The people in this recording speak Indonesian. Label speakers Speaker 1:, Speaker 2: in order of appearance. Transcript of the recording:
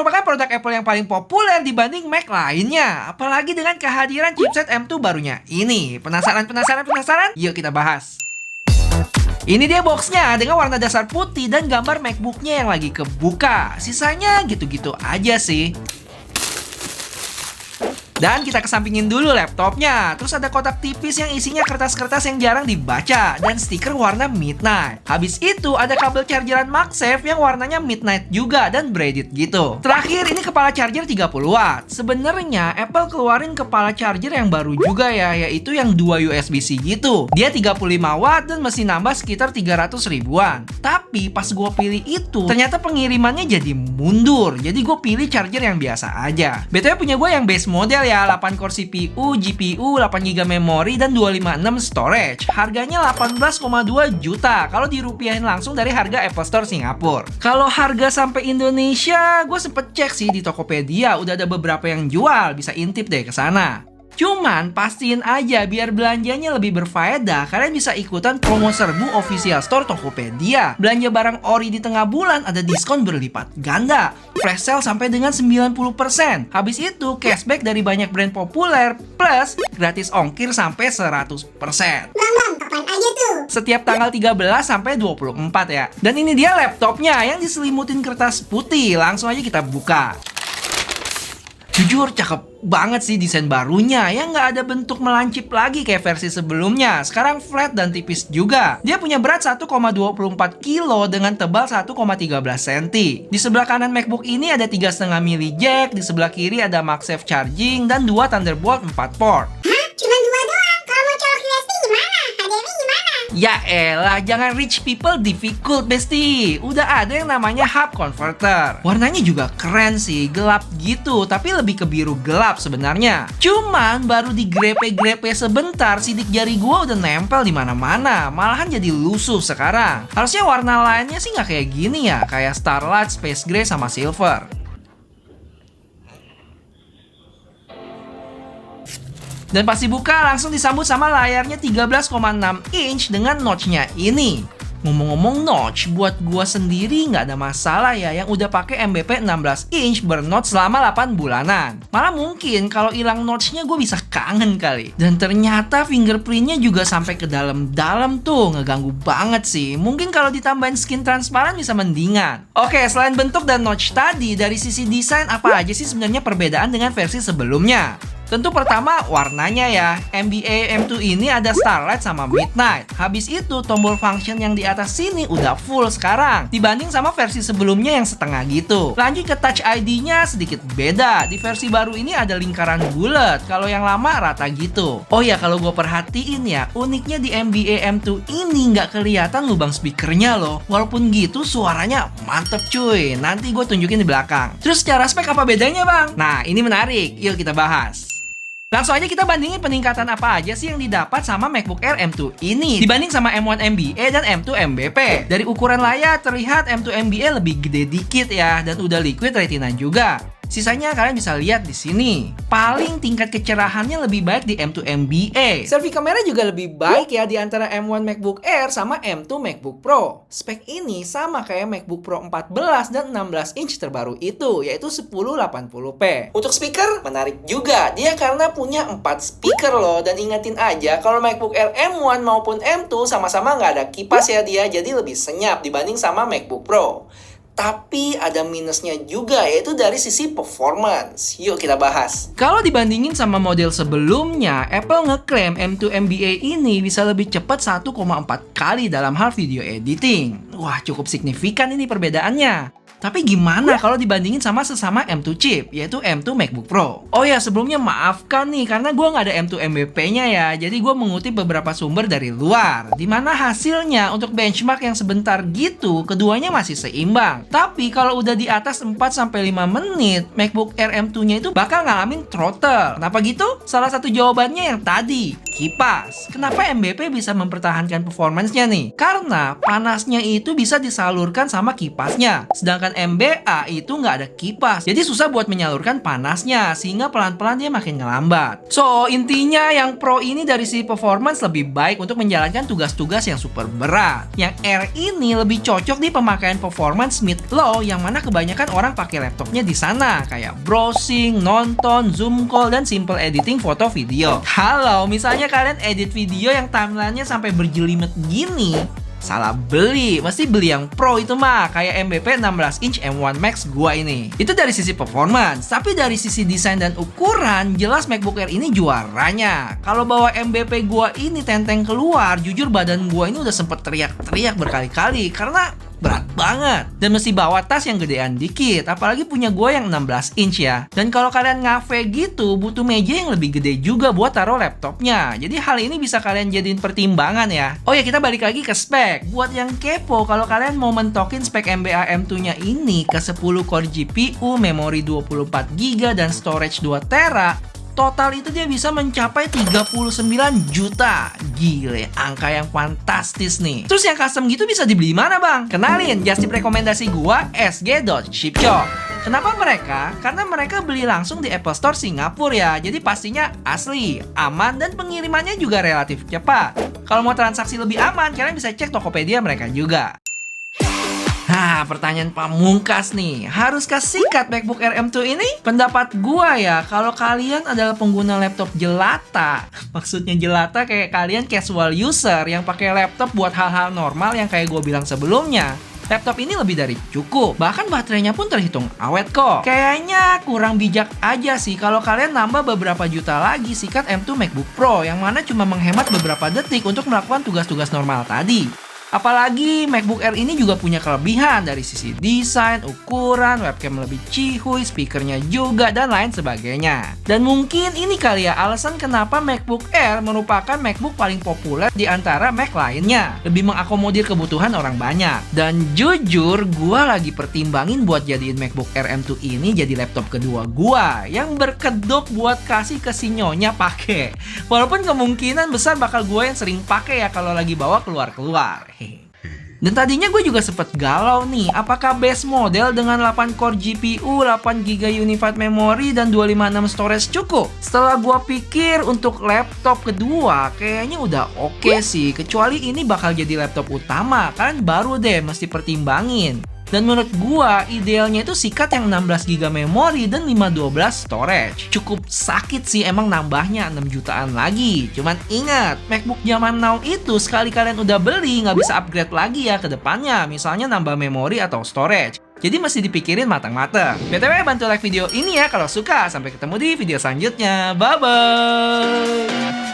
Speaker 1: merupakan produk Apple yang paling populer dibanding Mac lainnya. Apalagi dengan kehadiran chipset M2 barunya ini. Penasaran? Yuk kita bahas. Ini dia boxnya dengan warna dasar putih dan gambar MacBook-nya yang lagi kebuka. Sisanya gitu-gitu aja sih. Dan kita kesampingin dulu laptopnya. Terus ada kotak tipis yang isinya kertas-kertas yang jarang dibaca dan stiker warna midnight. Habis itu ada kabel chargeran MagSafe yang warnanya midnight juga dan braided gitu. Terakhir ini kepala charger 30 watt. Sebenarnya Apple keluarin kepala charger yang baru juga ya, yaitu yang 2 USB-C gitu. Dia 35 watt dan mesti nambah sekitar 300 ribuan. Tapi pas gue pilih itu, ternyata pengirimannya jadi mundur. Jadi gue pilih charger yang biasa aja. BTW punya gue yang base model ya, 8 core CPU, GPU, 8GB memori, dan 256 storage. Harganya 18,2 juta kalau dirupiahin langsung dari harga Apple Store Singapura. Kalau harga sampai Indonesia, gue sempet cek sih di Tokopedia, udah ada beberapa yang jual, bisa intip deh ke sana. Cuman pastiin aja biar belanjanya lebih berfaedah, kalian bisa ikutan promo serbu official store Tokopedia. Belanja barang ori di tengah bulan ada diskon berlipat ganda. Flash sale sampai dengan 90%. Habis itu cashback dari banyak brand populer plus gratis ongkir sampai 100%.
Speaker 2: Bang, kapan aja tuh?
Speaker 1: Setiap tanggal 13 sampai 24 ya. Dan ini dia laptopnya yang diselimutin kertas putih. Langsung aja kita buka. Jujur cakep banget sih desain barunya yang nggak ada bentuk melancip lagi kayak versi sebelumnya. Sekarang flat dan tipis juga. Dia punya berat 1,24 kilo dengan tebal 1,13 cm. Di sebelah kanan MacBook ini ada 3,5 mili jack, di sebelah kiri ada MagSafe charging dan 2 Thunderbolt 4 port.
Speaker 2: Hah? Cuma 2 doang? Kalau mau colok USB gimana? HDMI gimana?
Speaker 1: Ya elah, jangan rich people difficult besti. Udah ada yang namanya hub converter. Warnanya juga keren sih, gelap gitu, tapi lebih ke biru gelap sebenarnya. Cuman baru digrepe-grepe sebentar, sidik jari gua udah nempel di mana-mana. Malahan jadi lusuh sekarang. Harusnya warna lainnya sih nggak kayak gini ya, kayak Starlight, Space Gray sama Silver. Dan pas dibuka langsung disambut sama layarnya 13,6 inch dengan notch-nya ini. Ngomong-ngomong notch, buat gua sendiri nggak ada masalah ya yang udah pakai MBP 16 inch bernotch selama 8 bulanan. Malah mungkin kalau hilang notch-nya gue bisa kangen kali. Dan ternyata fingerprint-nya juga sampai ke dalam-dalam tuh, ngeganggu banget sih. Mungkin kalau ditambahin skin transparan bisa mendingan. Oke, selain bentuk dan notch tadi, dari sisi desain apa aja sih sebenarnya perbedaan dengan versi sebelumnya? Tentu pertama warnanya ya. NBA M2 ini ada Starlight sama Midnight. Habis itu tombol function yang di atas sini udah full sekarang dibanding sama versi sebelumnya yang setengah gitu. Lanjut ke Touch ID-nya sedikit beda. Di versi baru ini ada lingkaran bulat. Kalau yang lama rata gitu. Oh ya, kalau gue perhatiin ya, uniknya di NBA M2 ini nggak kelihatan lubang speakernya loh. Walaupun gitu suaranya mantep cuy. Nanti gue tunjukin di belakang. Terus secara spek apa bedanya bang? Nah ini menarik. Yuk kita bahas. Langsung aja kita bandingin peningkatan apa aja sih yang didapat sama MacBook Air M2 ini dibanding sama M1 MBA dan M2 MBP. Dari ukuran layar terlihat M2 MBA lebih gede dikit ya, dan udah liquid retina juga. Sisanya kalian bisa lihat di sini. Paling tingkat kecerahannya lebih baik di M2 MBA. Selfie kamera juga lebih baik ya di antara M1 MacBook Air sama M2 MacBook Pro. Spek ini sama kayak MacBook Pro 14 dan 16 inch terbaru itu, yaitu 1080p. Untuk speaker menarik juga, dia karena punya 4 speaker loh. Dan ingetin aja kalau MacBook Air M1 maupun M2 sama-sama nggak ada kipas ya dia, jadi lebih senyap dibanding sama MacBook Pro. Tapi ada minusnya juga, yaitu dari sisi performance. Yuk kita bahas. Kalau dibandingin sama model sebelumnya, Apple ngeklaim M2 MBA ini bisa lebih cepat 1,4 kali dalam hal video editing. Wah, cukup signifikan ini perbedaannya. Tapi gimana kalau dibandingin sama sesama M2 chip, yaitu M2 MacBook Pro? Oh ya, sebelumnya maafkan nih, karena gue nggak ada M2 MBP-nya ya. Jadi gue mengutip beberapa sumber dari luar. Dimana hasilnya untuk benchmark yang sebentar gitu, keduanya masih seimbang. Tapi kalau udah di atas 4-5 menit, MacBook Air M2-nya itu bakal ngalamin throttle. Kenapa gitu? Salah satu jawabannya yang tadi. kipas. Kenapa MBP bisa mempertahankan performance-nya nih? Karena panasnya itu bisa disalurkan sama kipasnya. Sedangkan MBA itu nggak ada kipas. Jadi susah buat menyalurkan panasnya, sehingga pelan-pelan dia makin ngelambat. So, intinya yang Pro ini dari sisi performance lebih baik untuk menjalankan tugas-tugas yang super berat. Yang R ini lebih cocok di pemakaian performance mid-low, yang mana kebanyakan orang pakai laptopnya di sana, kayak browsing, nonton, zoom call, dan simple editing foto video. Kalau misalnya kalian edit video yang timelinenya sampai berjelimet gini, salah beli, mesti beli yang Pro itu mah, kayak MBP 16 inch M1 Max gua ini. Itu dari sisi performance, tapi dari sisi desain dan ukuran, jelas MacBook Air ini juaranya. Kalau bawa MBP gua ini tenteng keluar, jujur badan gua ini udah sempet teriak-teriak berkali-kali karena berat banget. Dan mesti bawa tas yang gedean dikit, apalagi punya gue yang 16 inch ya. Dan kalau kalian ngafe gitu, butuh meja yang lebih gede juga buat taruh laptopnya. Jadi hal ini bisa kalian jadiin pertimbangan ya. Oh ya, kita balik lagi ke spek. Buat yang kepo, kalau kalian mau mentokin spek MBA M2 nya ini ke 10 core GPU, memori 24GB, dan storage 2TB, total itu dia bisa mencapai 39 juta. Gile, angka yang fantastis nih. Terus yang custom gitu bisa dibeli mana bang? Kenalin, just tip rekomendasi gua, sg.shipshop. Kenapa mereka? Karena mereka beli langsung di Apple Store Singapura ya. Jadi pastinya asli, aman, dan pengirimannya juga relatif cepat. Kalau mau transaksi lebih aman, kalian bisa cek Tokopedia mereka juga. Nah, pertanyaan pamungkas nih, haruskah sikat MacBook Air M2 ini? Pendapat gua ya, kalau kalian adalah pengguna laptop jelata, maksudnya jelata kayak kalian casual user yang pakai laptop buat hal-hal normal yang kayak gua bilang sebelumnya, laptop ini lebih dari cukup. Bahkan baterainya pun terhitung awet kok. Kayaknya kurang bijak aja sih kalau kalian nambah beberapa juta lagi sikat M2 MacBook Pro, yang mana cuma menghemat beberapa detik untuk melakukan tugas-tugas normal tadi. Apalagi MacBook Air ini juga punya kelebihan dari sisi desain, ukuran, webcam lebih cihuy, speakernya juga, dan lain sebagainya. Dan mungkin ini kali ya alasan kenapa MacBook Air merupakan MacBook paling populer di antara Mac lainnya. Lebih mengakomodir kebutuhan orang banyak. Dan jujur, gua lagi pertimbangin buat jadiin MacBook Air M2 ini jadi laptop kedua gua yang berkedok buat kasih ke si nyonya pakai. Walaupun kemungkinan besar bakal gua yang sering pakai ya kalau lagi bawa keluar-keluar. Dan tadinya gue juga sempet galau nih, apakah base model dengan 8 core GPU, 8GB unified memory, dan 256 storage cukup? Setelah gue pikir untuk laptop kedua, kayaknya udah oke sih. Kecuali ini bakal jadi laptop utama, kalian baru deh mesti pertimbangin. Dan menurut gua, idealnya itu sikat yang 16GB memori dan 512 storage. Cukup sakit sih emang nambahnya 6 jutaan lagi. Cuman ingat, MacBook zaman now itu sekali kalian udah beli, nggak bisa upgrade lagi ya ke depannya. Misalnya nambah memori atau storage. Jadi mesti dipikirin matang-matang. BTW bantu like video ini ya kalau suka. Sampai ketemu di video selanjutnya. Bye-bye!